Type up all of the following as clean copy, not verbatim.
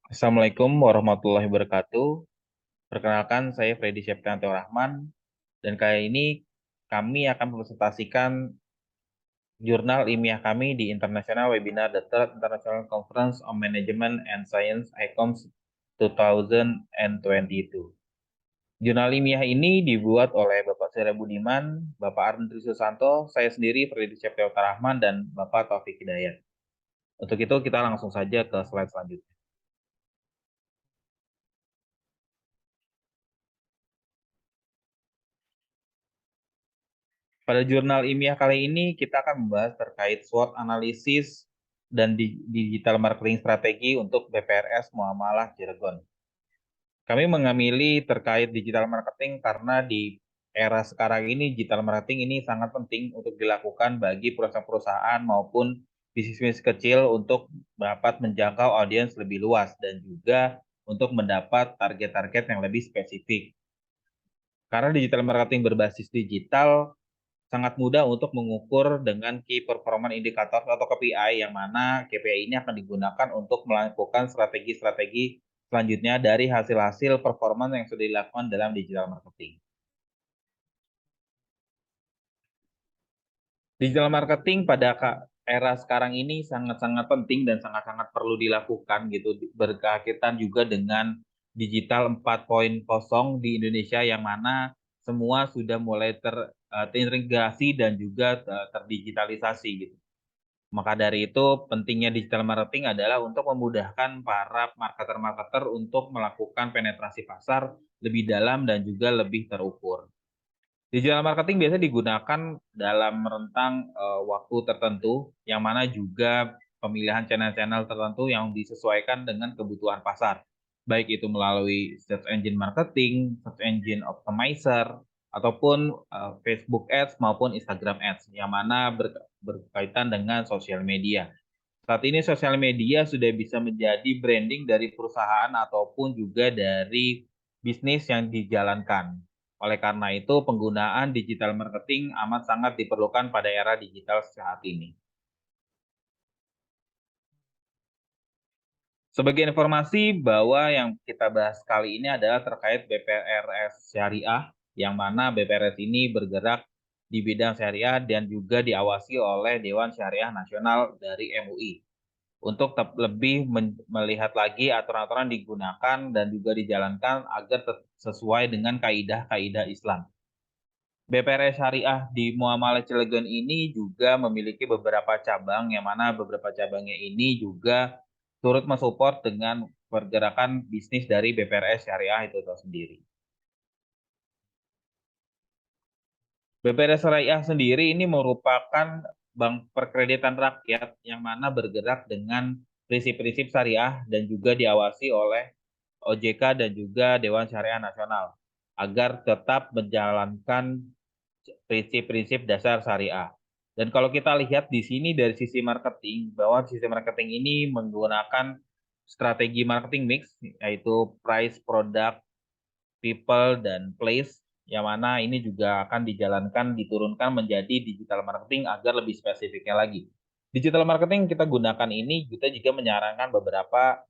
Assalamualaikum warahmatullahi wabarakatuh. Perkenalkan, saya Freddy Septianto Rahman, dan kali ini kami akan mempresentasikan jurnal ilmiah kami di International Webinar The Third International Conference on Management and Science ICOMS 2022. Jurnal ilmiah ini dibuat oleh Bapak Surya Budiman, Bapak Arndri Susanto, saya sendiri Freddy Septianto Rahman, dan Bapak Taufik Hidayat. Untuk itu kita langsung saja ke slide selanjutnya. Pada jurnal ilmiah kali ini kita akan membahas terkait SWOT analisis dan digital marketing strategi untuk BPRS Muamalah Cilegon. Kami mengamini terkait digital marketing karena di era sekarang ini digital marketing ini sangat penting untuk dilakukan bagi perusahaan-perusahaan maupun bisnis kecil untuk dapat menjangkau audiens lebih luas dan juga untuk mendapat target-target yang lebih spesifik. Karena digital marketing berbasis digital sangat mudah untuk mengukur dengan Key Performance Indicator atau KPI, yang mana KPI ini akan digunakan untuk melakukan strategi-strategi selanjutnya dari hasil-hasil performance yang sudah dilakukan dalam digital marketing. Digital marketing pada era sekarang ini sangat-sangat penting dan sangat-sangat perlu dilakukan gitu, berkaitan juga dengan digital 4.0 di Indonesia, yang mana semua sudah mulai terintegrasi dan juga terdigitalisasi gitu. Maka dari itu, pentingnya digital marketing adalah untuk memudahkan para marketer-marketer untuk melakukan penetrasi pasar lebih dalam dan juga lebih terukur. Digital marketing biasa digunakan dalam rentang waktu tertentu, yang mana juga pemilihan channel-channel tertentu yang disesuaikan dengan kebutuhan pasar, baik itu melalui search engine marketing, search engine optimizer, ataupun Facebook Ads maupun Instagram Ads, yang mana berkaitan dengan sosial media. Saat ini sosial media sudah bisa menjadi branding dari perusahaan ataupun juga dari bisnis yang dijalankan. Oleh karena itu, penggunaan digital marketing amat sangat diperlukan pada era digital saat ini. Sebagai informasi bahwa yang kita bahas kali ini adalah terkait BPRS Syariah, yang mana BPRS ini bergerak di bidang syariah dan juga diawasi oleh Dewan Syariah Nasional dari MUI. Untuk lebih melihat lagi aturan-aturan digunakan dan juga dijalankan agar sesuai dengan kaidah-kaidah Islam. BPRS Syariah di Muamalah Cilegon ini juga memiliki beberapa cabang, yang mana beberapa cabangnya ini juga turut mensupport dengan pergerakan bisnis dari BPRS Syariah itu sendiri. BPRS Syariah sendiri ini merupakan bank perkreditan rakyat yang mana bergerak dengan prinsip-prinsip syariah dan juga diawasi oleh OJK dan juga Dewan Syariah Nasional agar tetap menjalankan prinsip-prinsip dasar syariah. Dan kalau kita lihat di sini dari sisi marketing, bahwa sisi marketing ini menggunakan strategi marketing mix, yaitu price, product, people, dan place, yang mana ini juga akan dijalankan, diturunkan menjadi digital marketing agar lebih spesifiknya lagi. Digital marketing kita gunakan ini, kita juga menyarankan beberapa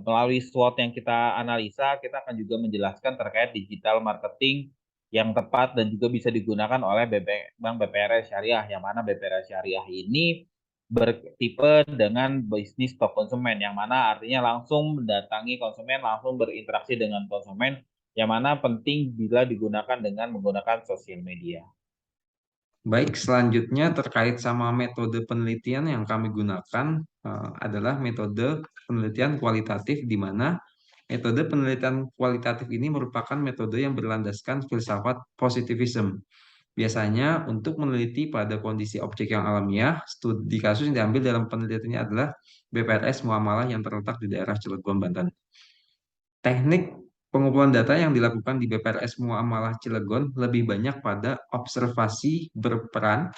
melalui SWOT yang kita analisa, kita akan juga menjelaskan terkait digital marketing yang tepat dan juga bisa digunakan oleh Bank BPRS Syariah, yang mana BPRS Syariah ini bertipe dengan bisnis top konsumen, yang mana artinya langsung mendatangi konsumen, langsung berinteraksi dengan konsumen, yang mana penting bila digunakan dengan menggunakan sosial media. Baik, selanjutnya terkait sama metode penelitian yang kami gunakan adalah metode penelitian kualitatif, di mana metode penelitian kualitatif ini merupakan metode yang berlandaskan filsafat positivism. Biasanya untuk meneliti pada kondisi objek yang alamiah, studi kasus yang diambil dalam penelitiannya adalah BPRS Muamalah yang terletak di daerah Cilegon, Banten. Teknik pengumpulan data yang dilakukan di BPRS Muamalah Cilegon lebih banyak pada observasi berperan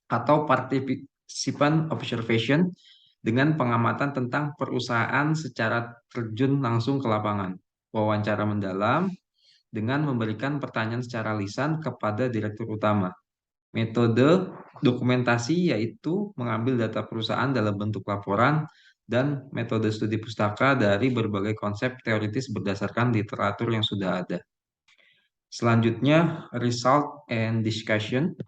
atau participant observation, dengan pengamatan tentang perusahaan secara terjun langsung ke lapangan, wawancara mendalam, dengan memberikan pertanyaan secara lisan kepada direktur utama. Metode dokumentasi yaitu mengambil data perusahaan dalam bentuk laporan dan metode studi pustaka dari berbagai konsep teoritis berdasarkan literatur yang sudah ada. Selanjutnya, result and discussion.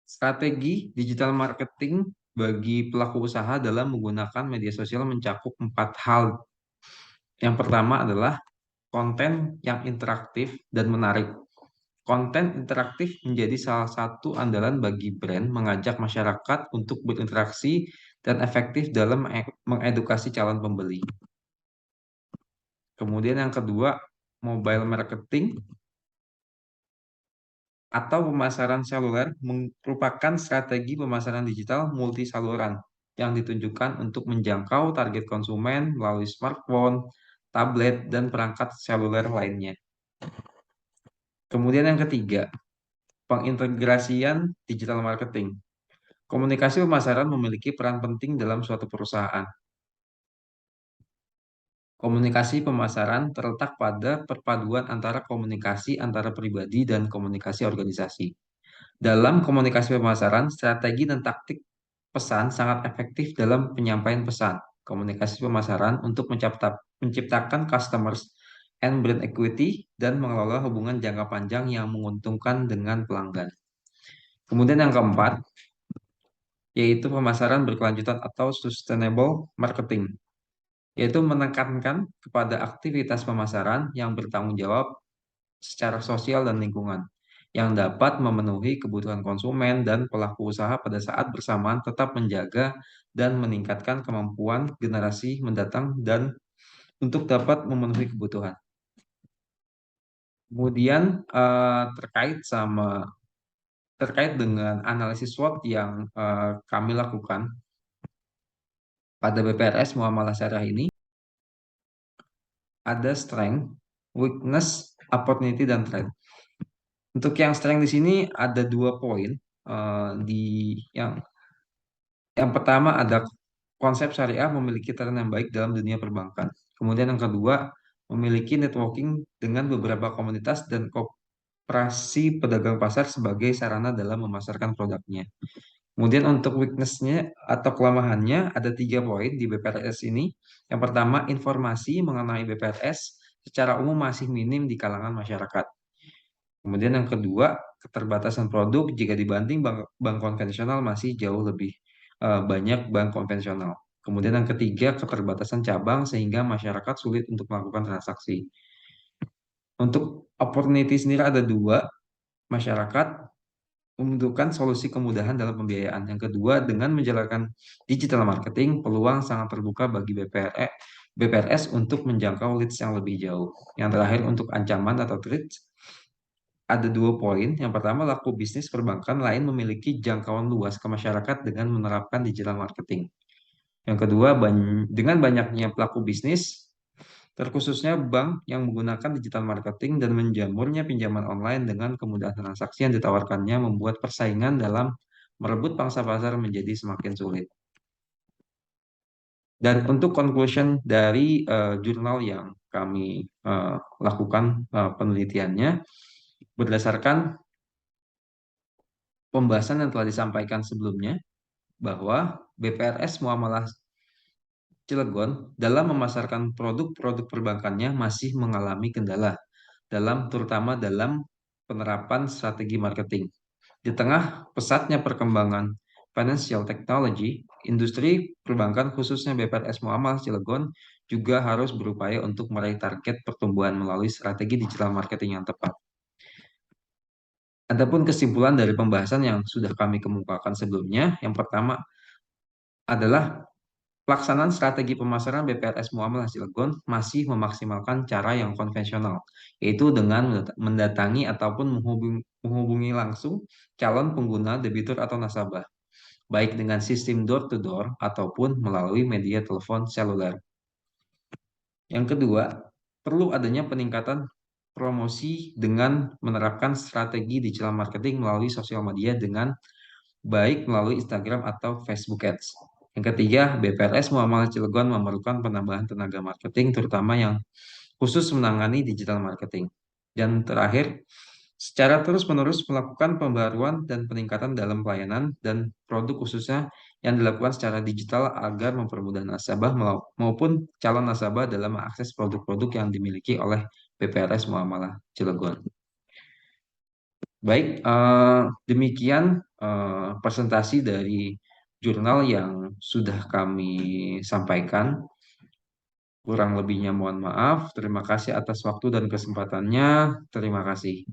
Strategi digital marketing bagi pelaku usaha dalam menggunakan media sosial mencakup 4 hal. Yang pertama adalah konten yang interaktif dan menarik. Konten interaktif menjadi salah satu andalan bagi brand mengajak masyarakat untuk berinteraksi dan efektif dalam mengedukasi calon pembeli. Kemudian yang kedua, mobile marketing atau pemasaran seluler merupakan strategi pemasaran digital multi saluran yang ditunjukkan untuk menjangkau target konsumen melalui smartphone, tablet, dan perangkat seluler lainnya. Kemudian yang ketiga, pengintegrasian digital marketing. Komunikasi pemasaran memiliki peran penting dalam suatu perusahaan. Komunikasi pemasaran terletak pada perpaduan antara komunikasi antara pribadi dan komunikasi organisasi. Dalam komunikasi pemasaran, strategi dan taktik pesan sangat efektif dalam penyampaian pesan. Komunikasi pemasaran untuk menciptakan customers and brand equity dan mengelola hubungan jangka panjang yang menguntungkan dengan pelanggan. Kemudian yang keempat, yaitu pemasaran berkelanjutan atau sustainable marketing, yaitu menekankan kepada aktivitas pemasaran yang bertanggung jawab secara sosial dan lingkungan, yang dapat memenuhi kebutuhan konsumen dan pelaku usaha pada saat bersamaan tetap menjaga dan meningkatkan kemampuan generasi mendatang dan untuk dapat memenuhi kebutuhan. Kemudian terkait dengan analisis SWOT yang kami lakukan pada BPRS Muamalah Syariah ini, ada strength, weakness, opportunity, dan threat. Untuk yang strength di sini ada 2 poin. Di yang pertama ada konsep syariah memiliki tren yang baik dalam dunia perbankan. Kemudian yang kedua, memiliki networking dengan beberapa komunitas dan koperasi pedagang pasar sebagai sarana dalam memasarkan produknya. Kemudian untuk weakness-nya atau kelemahannya ada 3 poin di BPRS ini. Yang pertama, informasi mengenai BPRS secara umum masih minim di kalangan masyarakat. Kemudian yang kedua, keterbatasan produk jika dibanding bank konvensional masih jauh lebih banyak bank konvensional. Kemudian yang ketiga, keterbatasan cabang sehingga masyarakat sulit untuk melakukan transaksi. Untuk opportunity sendiri ada 2, masyarakat membutuhkan solusi kemudahan dalam pembiayaan. Yang kedua, dengan menjalankan digital marketing, peluang sangat terbuka bagi BPRS untuk menjangkau leads yang lebih jauh. Yang terakhir, untuk ancaman atau threats, ada 2 poin. Yang pertama, laku bisnis perbankan lain memiliki jangkauan luas ke masyarakat dengan menerapkan digital marketing. Yang kedua, dengan banyaknya pelaku bisnis, terkhususnya bank yang menggunakan digital marketing dan menjamurnya pinjaman online dengan kemudahan transaksi yang ditawarkannya membuat persaingan dalam merebut pangsa pasar menjadi semakin sulit. Dan untuk conclusion dari jurnal yang kami lakukan penelitiannya, berdasarkan pembahasan yang telah disampaikan sebelumnya, bahwa BPRS Muamalah Cilegon dalam memasarkan produk-produk perbankannya masih mengalami kendala terutama dalam penerapan strategi marketing. Di tengah pesatnya perkembangan financial technology, industri perbankan khususnya BPRS Muamalah Cilegon juga harus berupaya untuk meraih target pertumbuhan melalui strategi digital marketing yang tepat. Adapun kesimpulan dari pembahasan yang sudah kami kemukakan sebelumnya, yang pertama adalah pelaksanaan strategi pemasaran BPRS Muamalah Cilegon masih memaksimalkan cara yang konvensional, yaitu dengan mendatangi ataupun menghubungi langsung calon pengguna, debitur atau nasabah, baik dengan sistem door-to-door ataupun melalui media telepon seluler. Yang kedua, perlu adanya peningkatan promosi dengan menerapkan strategi digital marketing melalui sosial media dengan baik melalui Instagram atau Facebook Ads. Yang ketiga, BPRS Muamalah Cilegon memerlukan penambahan tenaga marketing, terutama yang khusus menangani digital marketing. Dan terakhir, secara terus-menerus melakukan pembaruan dan peningkatan dalam pelayanan dan produk produk khususnya yang dilakukan secara digital agar mempermudah nasabah maupun calon nasabah dalam mengakses produk-produk yang dimiliki oleh PPRS Muamalah Cilegon. Baik, demikian presentasi dari jurnal yang sudah kami sampaikan. Kurang lebihnya mohon maaf. Terima kasih atas waktu dan kesempatannya. Terima kasih.